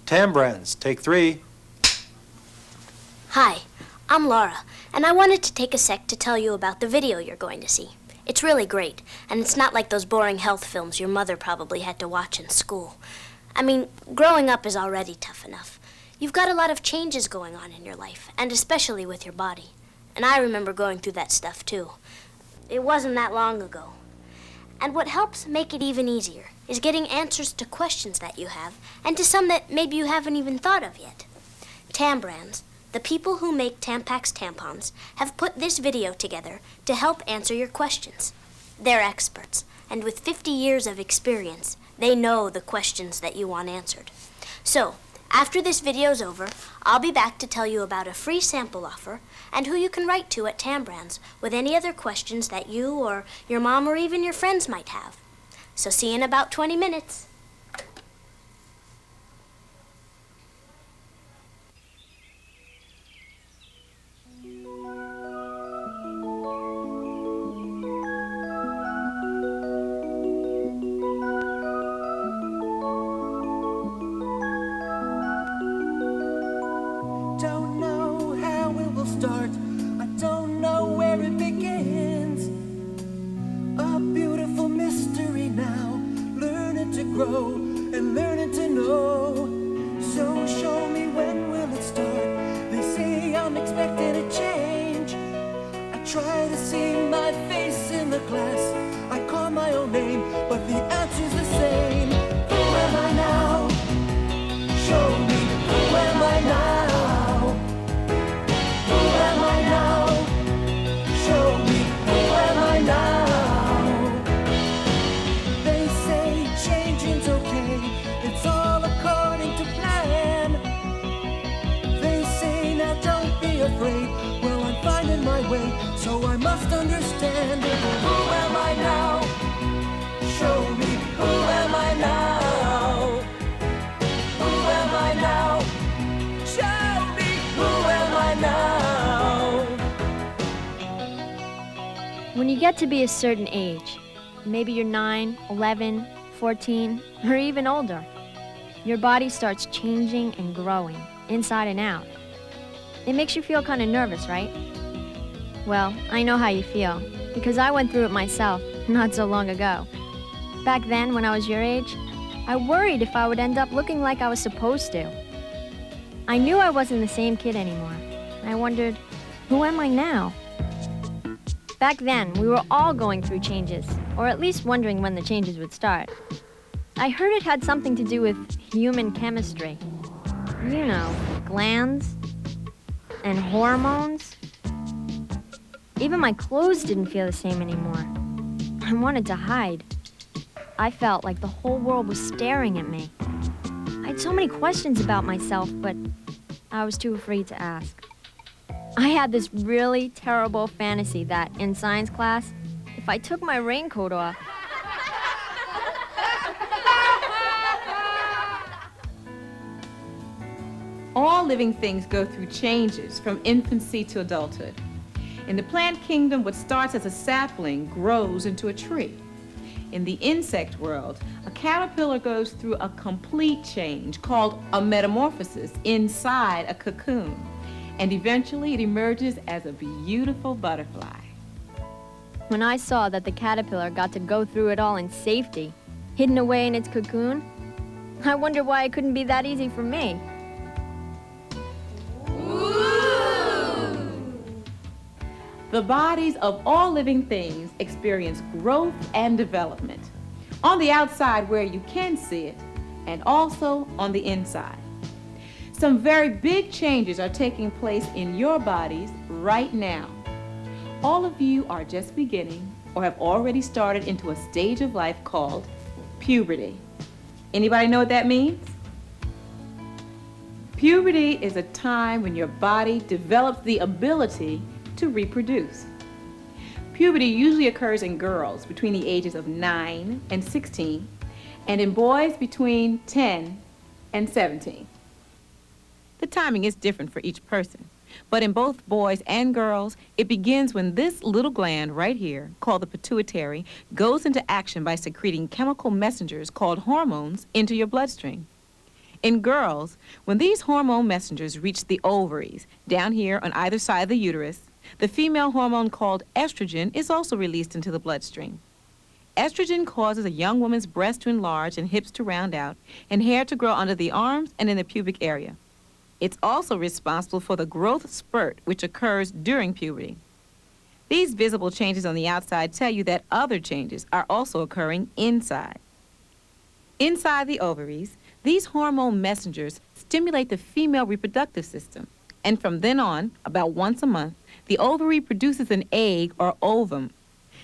Tambrands, take 3. Hi, I'm Laura, and I wanted to take a sec to tell you about the video you're going to see. It's really great, and it's not like those boring health films your mother probably had to watch in school. I mean, growing up is already tough enough. You've got a lot of changes going on in your life, and especially with your body. And I remember going through that stuff too. It wasn't that long ago. And what helps make it even easier is getting answers to questions that you have, and to some that maybe you haven't even thought of yet. Tambrands, the people who make Tampax tampons, have put this video together to help answer your questions. They're experts, and with 50 years of experience, they know the questions that you want answered. So, after this video's over, I'll be back to tell you about a free sample offer and who you can write to at Tambrands with any other questions that you or your mom or even your friends might have. So see you in about 20 minutes. Start. I don't know where it begins. A beautiful mystery now, learning to grow and learning to know. So show me, when will it start? They say I'm expecting a change. I try to see my face in the glass. I call my own name, but the answer's the same. Who am I now? Show me, who am I now? Well, I'm finding my way, so I must understand. Who am I now? Show me, who am I now? Who am I now? Show me, who am I now? When you get to be a certain age, maybe you're 9, 11, 14, or even older, your body starts changing and growing, inside and out. It makes you feel kind of nervous, right? Well, I know how you feel, because I went through it myself not so long ago. Back then, when I was your age, I worried if I would end up looking like I was supposed to. I knew I wasn't the same kid anymore. I wondered, who am I now? Back then, we were all going through changes, or at least wondering when the changes would start. I heard it had something to do with human chemistry. You know, glands and hormones. Even my clothes didn't feel the same anymore. I wanted to hide. I felt like the whole world was staring at me. I had so many questions about myself, but I was too afraid to ask. I had this really terrible fantasy that, in science class, if I took my raincoat off, All living things go through changes from infancy to adulthood. In the plant kingdom, what starts as a sapling grows into a tree. In the insect world, a caterpillar goes through a complete change called a metamorphosis inside a cocoon, and eventually it emerges as a beautiful butterfly. when I saw that the caterpillar got to go through it all in safety, hidden away in its cocoon, I wondered why it couldn't be that easy for me. The bodies of all living things experience growth and development. On the outside where you can see it, and also on the inside. Some very big changes are taking place in your bodies right now. All of you are just beginning or have already started into a stage of life called puberty. Anybody know what that means? Puberty is a time when your body develops the ability to reproduce. Puberty usually occurs in girls between the ages of 9 and 16, and in boys between 10 and 17. The timing is different for each person, but in both boys and girls, it begins when this little gland right here, called the pituitary, goes into action by secreting chemical messengers called hormones into your bloodstream. In girls, when these hormone messengers reach the ovaries, down here on either side of the uterus, the female hormone called estrogen is also released into the bloodstream. Estrogen causes a young woman's breasts to enlarge and hips to round out and hair to grow under the arms and in the pubic area. It's also responsible for the growth spurt which occurs during puberty. These visible changes on the outside tell you that other changes are also occurring inside. Inside the ovaries, these hormone messengers stimulate the female reproductive system, and from then on, about once a month, the ovary produces an egg or ovum.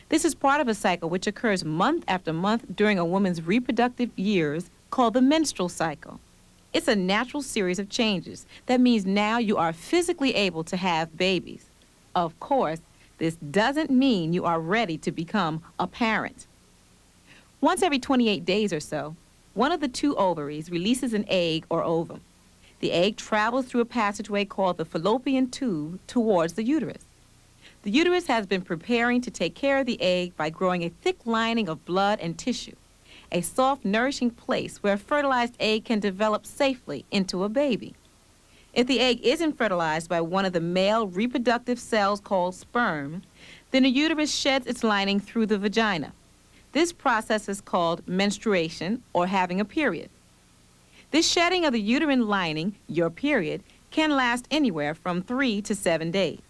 This is part of a cycle which occurs month after month during a woman's reproductive years called the menstrual cycle. It's a natural series of changes. That means now you are physically able to have babies. Of course, this doesn't mean you are ready to become a parent. Once every 28 days or so, one of the two ovaries releases an egg or ovum. The egg travels through a passageway called the fallopian tube towards the uterus. The uterus has been preparing to take care of the egg by growing a thick lining of blood and tissue, a soft, nourishing place where a fertilized egg can develop safely into a baby. If the egg isn't fertilized by one of the male reproductive cells called sperm, then the uterus sheds its lining through the vagina. This process is called menstruation or having a period. This shedding of the uterine lining, your period, can last anywhere from 3 to 7 days.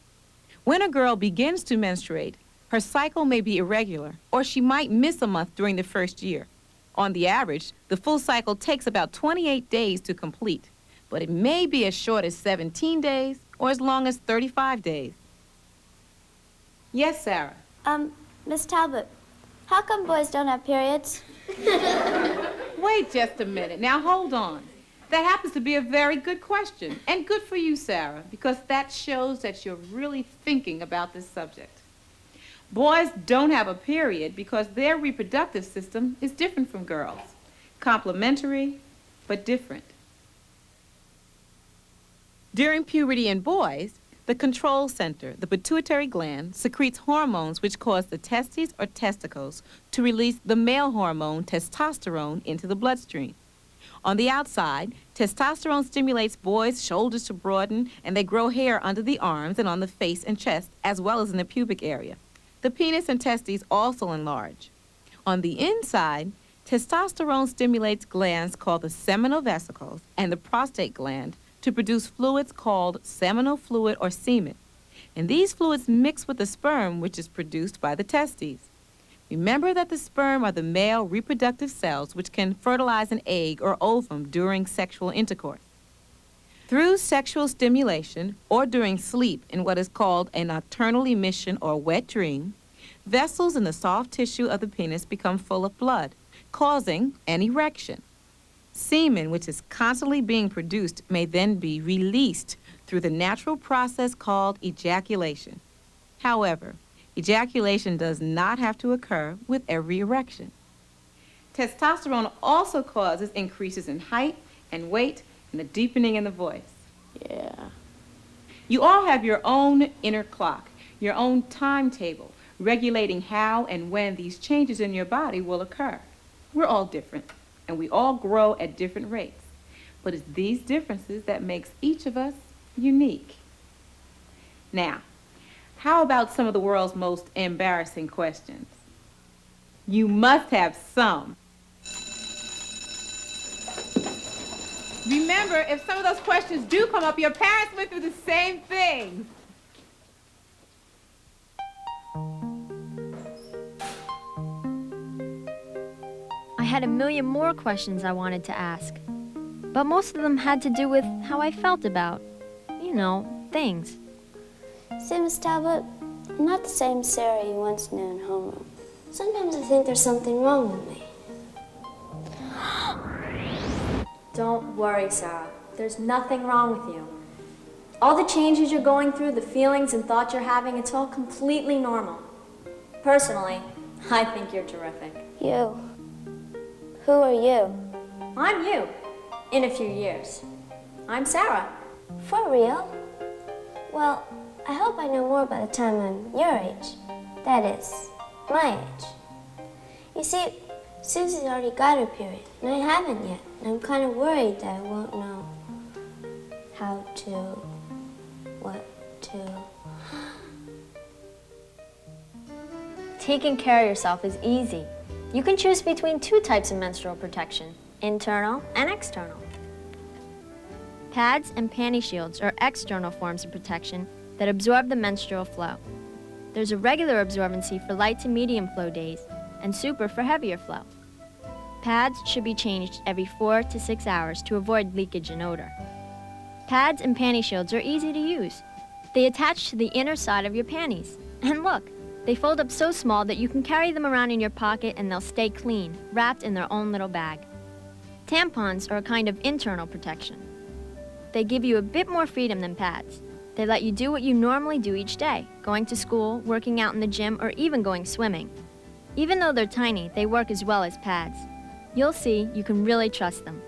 When a girl begins to menstruate, her cycle may be irregular, or she might miss a month during the first year. On the average, the full cycle takes about 28 days to complete, but it may be as short as 17 days or as long as 35 days. Yes, Sarah? Miss Talbot, how come boys don't have periods? Wait just a minute. Now, hold on. That happens to be a very good question, and good for you, Sarah, because that shows that you're really thinking about this subject. Boys don't have a period because their reproductive system is different from girls. Complementary, but different. During puberty in boys, the control center, the pituitary gland, secretes hormones which cause the testes or testicles to release the male hormone testosterone into the bloodstream. On the outside, testosterone stimulates boys' shoulders to broaden, and they grow hair under the arms and on the face and chest, as well as in the pubic area. The penis and testes also enlarge. On the inside, testosterone stimulates glands called the seminal vesicles and the prostate gland to produce fluids called seminal fluid or semen. And these fluids mix with the sperm, which is produced by the testes. Remember that the sperm are the male reproductive cells which can fertilize an egg or ovum during sexual intercourse. Through sexual stimulation or during sleep in what is called a nocturnal emission or wet dream, vessels in the soft tissue of the penis become full of blood, causing an erection. Semen, which is constantly being produced, may then be released through the natural process called ejaculation. However, ejaculation does not have to occur with every erection. Testosterone also causes increases in height and weight and a deepening in the voice. Yeah. You all have your own inner clock, your own timetable, regulating how and when these changes in your body will occur. We're all different, and we all grow at different rates. But it's these differences that makes each of us unique. Now, how about some of the world's most embarrassing questions? You must have some. Remember, if some of those questions do come up, your parents went through the same thing. I had a million more questions I wanted to ask, but most of them had to do with how I felt about, things. See, Miss Talbot, I'm not the same Sarah you once knew in homeroom. Sometimes I think there's something wrong with me. Don't worry, Sarah. There's nothing wrong with you. All the changes you're going through, the feelings and thoughts you're having, it's all completely normal. Personally, I think you're terrific. You. Who are you? I'm you, in a few years. I'm Sarah. For real? Well, I hope I know more by the time I'm your age. That is, my age. You see, Susie's already got her period, and I haven't yet. And I'm kind of worried that I won't know what to. Taking care of yourself is easy. You can choose between 2 types of menstrual protection, internal and external. Pads and panty shields are external forms of protection that absorb the menstrual flow. There's a regular absorbency for light to medium flow days and super for heavier flow. Pads should be changed every 4 to 6 hours to avoid leakage and odor. Pads and panty shields are easy to use. They attach to the inner side of your panties. And look, they fold up so small that you can carry them around in your pocket and they'll stay clean, wrapped in their own little bag. Tampons are a kind of internal protection. They give you a bit more freedom than pads. They let you do what you normally do each day, going to school, working out in the gym, or even going swimming. Even though they're tiny, they work as well as pads. You'll see you can really trust them.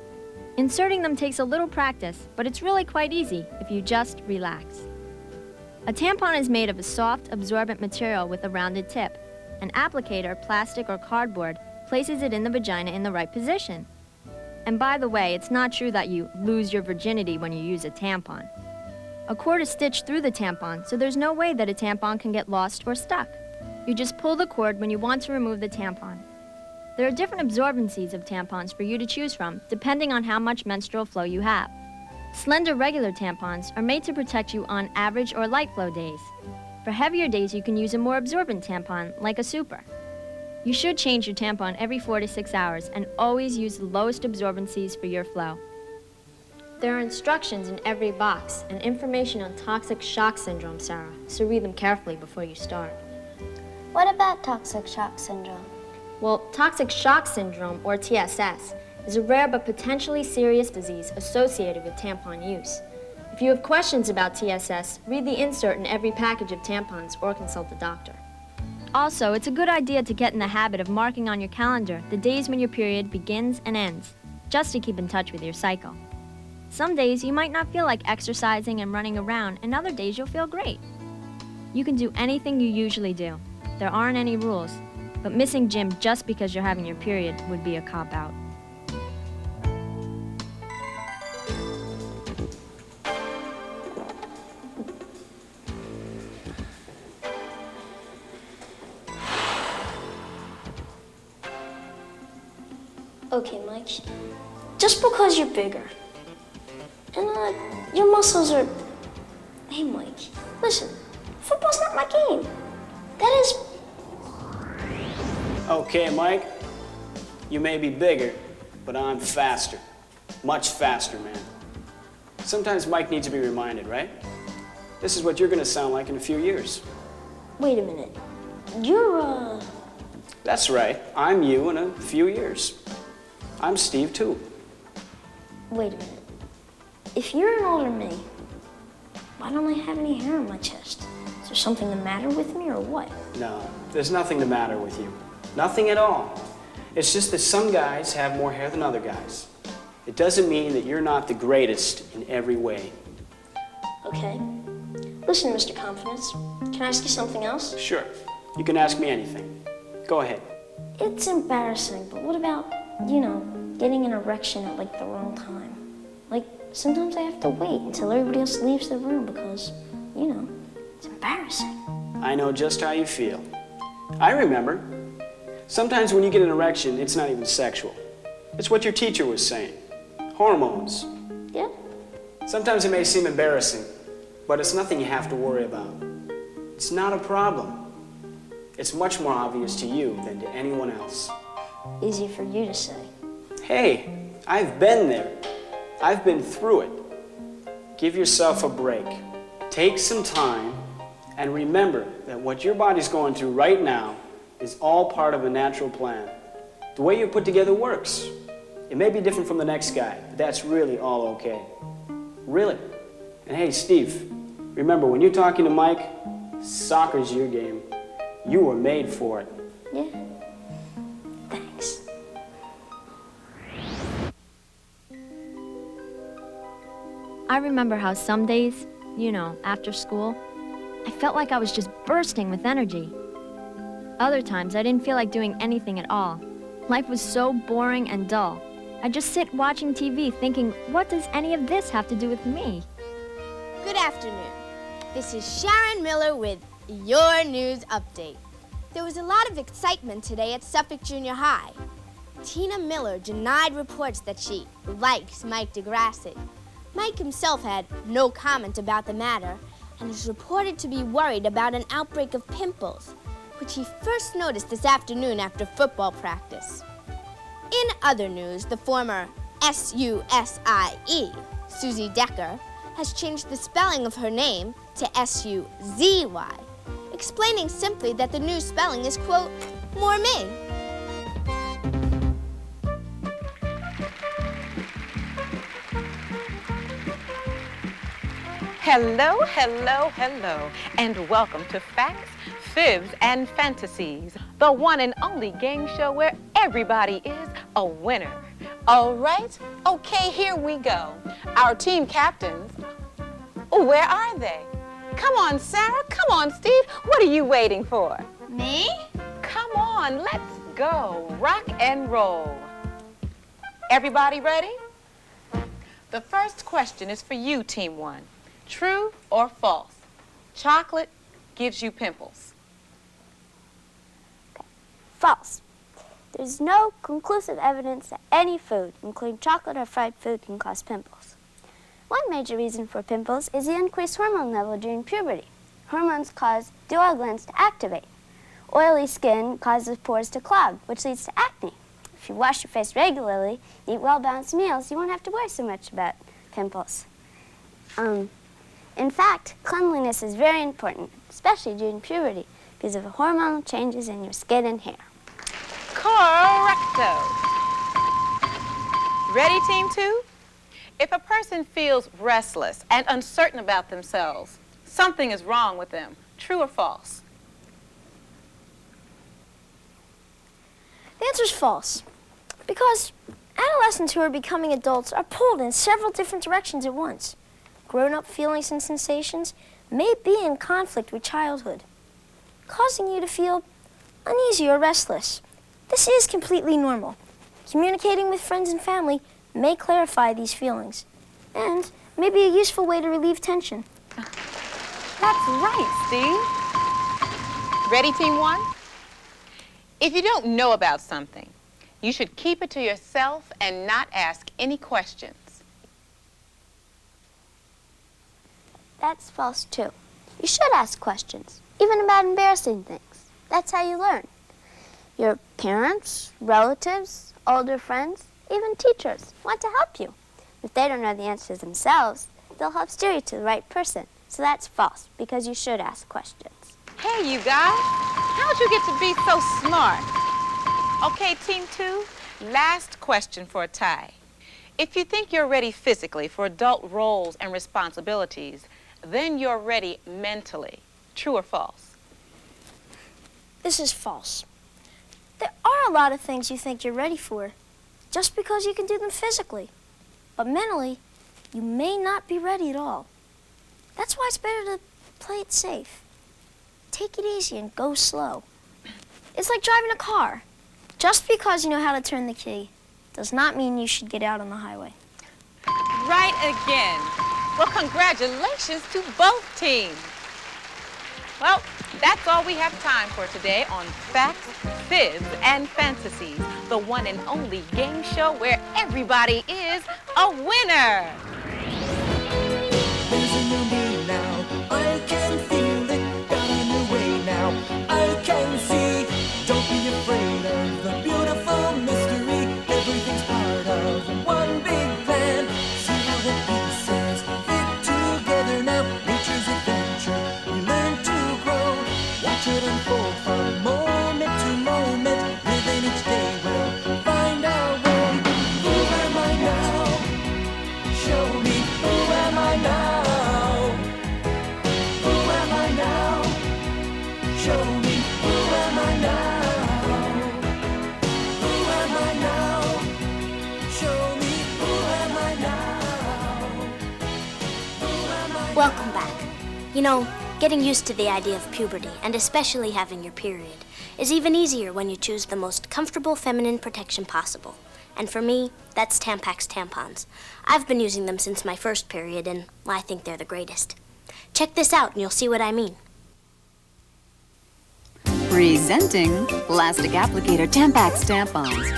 Inserting them takes a little practice, but it's really quite easy if you just relax. A tampon is made of a soft, absorbent material with a rounded tip. An applicator, plastic or cardboard, places it in the vagina in the right position. And by the way, it's not true that you lose your virginity when you use a tampon. A cord is stitched through the tampon, so there's no way that a tampon can get lost or stuck. You just pull the cord when you want to remove the tampon. There are different absorbencies of tampons for you to choose from, depending on how much menstrual flow you have. Slender regular tampons are made to protect you on average or light flow days. For heavier days, you can use a more absorbent tampon, like a super. You should change your tampon every 4 to 6 hours and always use the lowest absorbencies for your flow. There are instructions in every box and information on toxic shock syndrome, Sarah, so read them carefully before you start. What about toxic shock syndrome? Well, toxic shock syndrome, or TSS, is a rare but potentially serious disease associated with tampon use. If you have questions about TSS, read the insert in every package of tampons or consult a doctor. Also, it's a good idea to get in the habit of marking on your calendar the days when your period begins and ends, just to keep in touch with your cycle. Some days you might not feel like exercising and running around, and other days you'll feel great. You can do anything you usually do. There aren't any rules, but missing gym just because you're having your period would be a cop-out. Okay, Mike. Just because you're bigger and your muscles are... Hey, Mike, listen. Football's not my game. That is... Okay, Mike. You may be bigger, but I'm faster. Much faster, man. Sometimes Mike needs to be reminded, right? This is what you're gonna sound like in a few years. Wait a minute. You're, That's right. I'm you in a few years. I'm Steve, too. Wait a minute. If you're an older me, why don't I have any hair on my chest? Is there something the matter with me or what? No, there's nothing the matter with you. Nothing at all. It's just that some guys have more hair than other guys. It doesn't mean that you're not the greatest in every way. Okay. Listen, Mr. Confidence, can I ask you something else? Sure. You can ask me anything. Go ahead. It's embarrassing, but what about, getting an erection at, the wrong time? Sometimes I have to wait until everybody else leaves the room because, it's embarrassing. I know just how you feel. I remember. Sometimes when you get an erection, it's not even sexual. It's what your teacher was saying. Hormones. Yeah? Sometimes it may seem embarrassing, but it's nothing you have to worry about. It's not a problem. It's much more obvious to you than to anyone else. Easy for you to say. Hey, I've been there. I've been through it. Give yourself a break. Take some time and remember that what your body's going through right now is all part of a natural plan. The way you're put together works. It may be different from the next guy, but that's really all okay. Really. And hey, Steve, remember when you're talking to Mike, soccer's your game. You were made for it. Yeah. Thanks. I remember how some days, after school, I felt like I was just bursting with energy. Other times, I didn't feel like doing anything at all. Life was so boring and dull. I just sit watching TV thinking, what does any of this have to do with me? Good afternoon. This is Sharon Miller with your news update. There was a lot of excitement today at Suffolk Junior High. Tina Miller denied reports that she likes Mike Degrassi. Mike himself had no comment about the matter and is reported to be worried about an outbreak of pimples, which he first noticed this afternoon after football practice. In other news, the former S-U-S-I-E, Susie Decker, has changed the spelling of her name to S-U-Z-Y, explaining simply that the new spelling is, quote, more me. Hello, hello, hello, and welcome to Facts, Fibs, and Fantasies, the one and only game show where everybody is a winner. All right, okay, here we go. Our team captains, where are they? Come on, Sarah, come on, Steve, what are you waiting for? Me? Come on, let's go, rock and roll. Everybody ready? The first question is for you, Team 1. True or false? Chocolate gives you pimples. False. There's no conclusive evidence that any food, including chocolate or fried food, can cause pimples. One major reason for pimples is the increased hormone level during puberty. Hormones cause the oil glands to activate. Oily skin causes pores to clog, which leads to acne. If you wash your face regularly, eat well-balanced meals, you won't have to worry so much about pimples. In fact, cleanliness is very important, especially during puberty, because of hormonal changes in your skin and hair. Correcto. Ready, Team 2? If a person feels restless and uncertain about themselves, something is wrong with them. True or false? The answer is false. Because adolescents who are becoming adults are pulled in several different directions at once. Grown-up feelings and sensations may be in conflict with childhood, causing you to feel uneasy or restless. This is completely normal. Communicating with friends and family may clarify these feelings and may be a useful way to relieve tension. That's right, Steve. Ready, Team 1? If you don't know about something, you should keep it to yourself and not ask any questions. That's false, too. You should ask questions, even about embarrassing things. That's how you learn. Your parents, relatives, older friends, even teachers want to help you. If they don't know the answers themselves, they'll help steer you to the right person. So that's false, because you should ask questions. Hey, you guys, how'd you get to be so smart? Okay, Team 2, last question for a tie. If you think you're ready physically for adult roles and responsibilities, then you're ready mentally. True or false? This is false. There are a lot of things you think you're ready for just because you can do them physically. But mentally, you may not be ready at all. That's why it's better to play it safe. Take it easy and go slow. It's like driving a car. Just because you know how to turn the key does not mean you should get out on the highway. Right again. Well, congratulations to both teams. Well, that's all we have time for today on Facts, Fibs, and Fantasies, the one and only game show where everybody is a winner. There's a new me now. I can feel it. Got a new way now. I can see. Don't be afraid of the beautiful mystery. Everything's part of one big plan. See how the pieces fit together now. Nature's adventure. We learn to grow. Watch it unfold from moment to moment. Living each day we'll find our way. Who am I now? Show me. Who am I now? Who am I now? Show me. Who am I now? Who am I now? Show me. Who am I now? Who am I? Welcome back. You know, getting used to the idea of puberty, and especially having your period, is even easier when you choose the most comfortable feminine protection possible. And for me, that's Tampax tampons. I've been using them since my first period, and I think they're the greatest. Check this out and you'll see what I mean. Presenting Plastic Applicator Tampax tampons.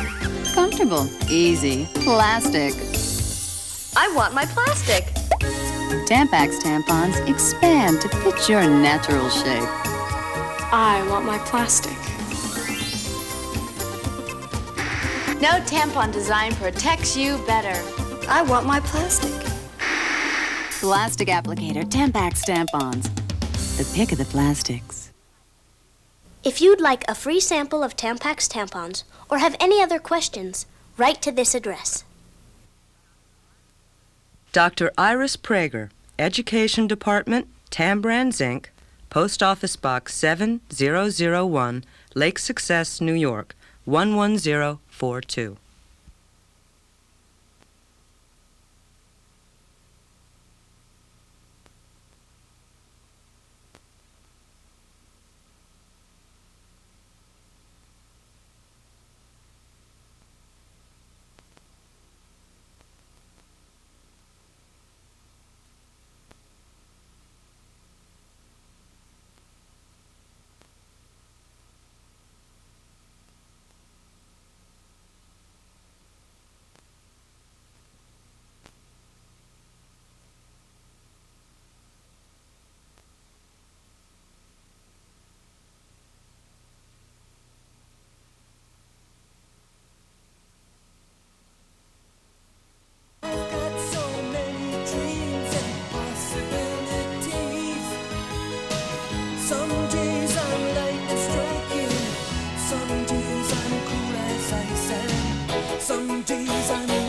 Comfortable, easy, plastic. I want my plastic. Tampax tampons expand to fit your natural shape. I want my plastic. No tampon design protects you better. I want my plastic. Plastic Applicator Tampax tampons. The pick of the plastics. If you'd like a free sample of Tampax tampons or have any other questions, write to this address. Dr. Iris Prager, Education Department, Tam Brands, Inc., Post Office Box 7001, Lake Success, New York, 11042. Some days I'm lightning striking, some days I'm cool as ice, and some days I'm